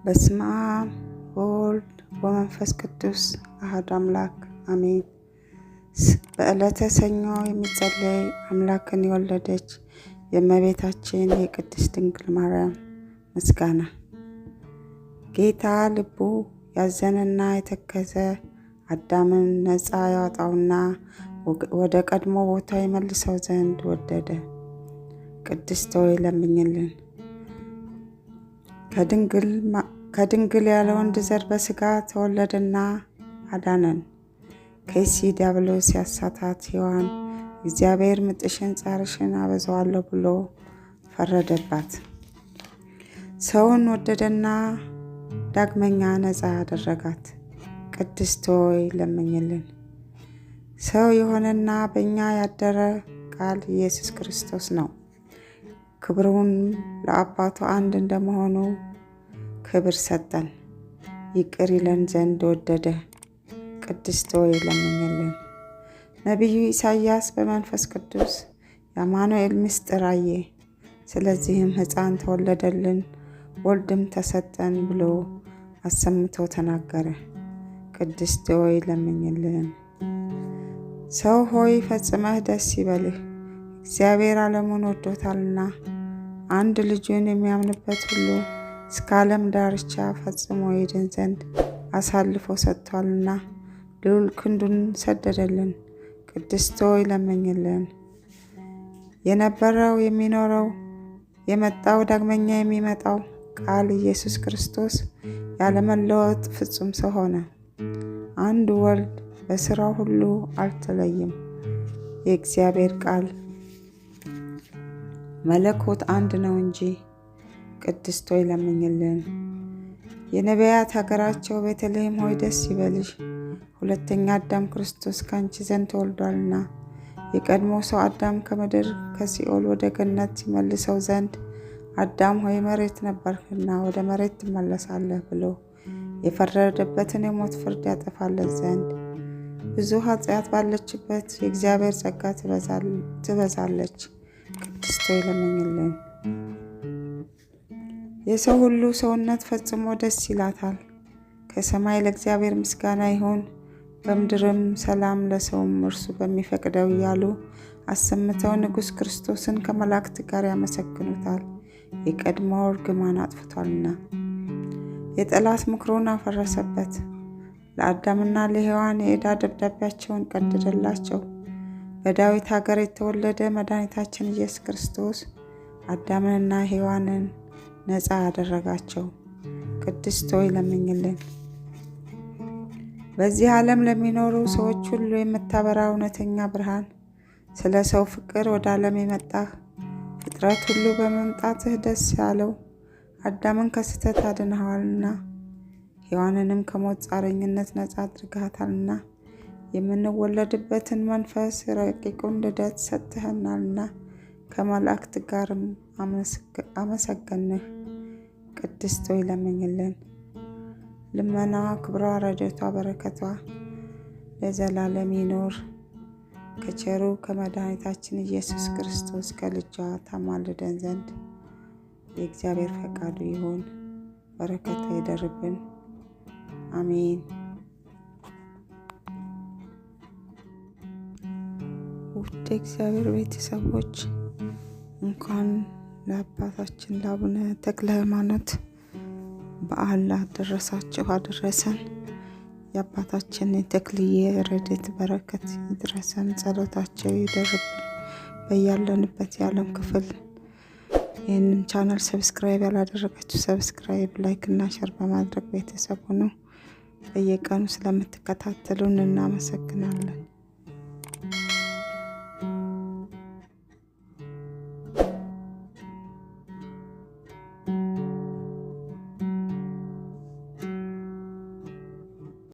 በስመ አብ ወወልድ ወመንፈስ ቅዱስ አሐዱ አምላክ አሜን። በዕለተ ሰኞ የሚጸለይ አምላክን የወለደች የእመቤታችን የቅድስት ድንግል ማርያም ምስጋና። ጌታ ልቡ ያዘነና የተከዘ አዳምን ነፃ ያወጣውና ወደ ቀድሞ ቦታ ይመልሰው ዘንድ ወደደ። ቅድስት ሆይ ለምኝልን። ከድንግል ያለ ወንድ ዘር በሥጋ ተወለደና አዳነን። ከይሲ ዲያብሎስ ያሳታት ሔዋን እግዚአብሔር ምጥሽን ጻርሽን አበዛዋለሁ ብሎ ፈረደባት። ሰውን ወደደና ዳግመኛ ነፃ አደረጋት። ቅድስት ሆይ ለምኝልን። ሰው የሆነና በእኛ ያደረ ቃል ኢየሱስ ክርስቶስ ነው። ክብሩን ለአባቱ አንድ እንደመሆኑ ክብር ሰጠን፣ ይቅር ይለን ዘንድ ወደደ። ቅድስት ሆይ ለምኝልን። ነቢዩ ኢሳይያስ በመንፈስ ቅዱስ የአማኑኤል ምስጢር አየ። ስለዚህም ሕፃን ተወለደልን፣ ወልድም ተሰጠን ብሎ አሰምቶ ተናገረ። ቅድስት ሆይ ለምኝልን። ሰው ሆይ ፈጽመህ ደስ ይበልህ፣ እግዚአብሔር ዓለሙን ወዶታልና አንድ ልጁን የሚያምንበት ሁሉ እስከ ዓለም ዳርቻ ፈጽሞ ይድን ዘንድ አሳልፎ ሰጥቷልና ልዑል ክንዱን ሰደደልን። ቅድስት ሆይ ለምኝልን። የነበረው የሚኖረው የመጣው ዳግመኛ የሚመጣው ቃል ኢየሱስ ክርስቶስ ያለመለወጥ ፍጹም ሰው ሆነ። አንድ ወልድ በሥራው ሁሉ አልተለየም። የእግዚአብሔር ቃል መለኮት አንድ ነው እንጂ። ቅድስት ሆይ ለምኝልን። የነቢያት ሀገራቸው ቤተልሔም ሆይ ደስ ይበልሽ፣ ሁለተኛ አዳም ክርስቶስ ካንቺ ዘንድ ተወልዷልና የቀድሞ ሰው አዳም ከምድር ከሲኦል ወደ ገነት ይመልሰው ዘንድ አዳም ሆይ መሬት ነበርክና ወደ መሬት ትመለሳለህ ብሎ የፈረደበትን የሞት ፍርድ ያጠፋለት ዘንድ ብዙ ኃጢአት ባለችበት የእግዚአብሔር ጸጋ ትበዛለች። ቅድስት ሆይ ለምኝልን። የሰው ሁሉ ሰውነት ፈጽሞ ደስ ይላታል። ከሰማይ ለእግዚአብሔር ምስጋና ይሁን፣ በምድርም ሰላም ለሰውም እርሱ በሚፈቅደው እያሉ አሰምተው ንጉሥ ክርስቶስን ከመላእክት ጋር ያመሰግኑታል። የቀድሞ እርግማን አጥፍቷልና የጠላት ምክሩን አፈረሰበት። ለአዳምና ለሔዋን የዕዳ ደብዳቤያቸውን ቀደደላቸው። በዳዊት ሀገር የተወለደ መድኃኒታችን ኢየሱስ ክርስቶስ አዳምንና ሔዋንን ነፃ አደረጋቸው። ቅድስት ሆይ ለምኝልን። በዚህ ዓለም ለሚኖሩ ሰዎች ሁሉ የምታበራ እውነተኛ ብርሃን፣ ስለ ሰው ፍቅር ወደ ዓለም የመጣህ ፍጥረት ሁሉ በመምጣትህ ደስ ያለው አዳምን ከስህተት አድነኸዋልና ሔዋንንም ከሞት ጻረኝነት ነፃ አድርገሃታልና የምንወለድበትን መንፈስ ረቂቁን ልደት ሰጥተኸናልና ከመላእክት ጋርም አመሰገንህ። ቅድስት ሆይ ለምኝልን። ልመናዋ፣ ክብሯ፣ ረድኤቷ፣ በረከቷ ለዘላለም ይኖር ከቸሩ ከመድኃኒታችን ኢየሱስ ክርስቶስ ከልጇ ታማልደን ዘንድ የእግዚአብሔር ፈቃዱ ይሁን። በረከቷ ይደርብን። አሜን። ውድ እግዚአብሔር ቤተሰቦች እንኳን ለአባታችን ለአቡነ ተክለ ሃይማኖት በዓል አደረሳችሁ አደረሰን። የአባታችን የተክልዬ ረድኤት በረከት ይድረሰን፣ ጸሎታቸው ይደርብን በያለንበት የዓለም ክፍል። ይህንን ቻናል ሰብስክራይብ ያላደረጋችሁ ሰብስክራይብ፣ ላይክ እና ሸር በማድረግ ቤተሰብ ሁኑ። በየቀኑ ስለምትከታተሉን እናመሰግናለን።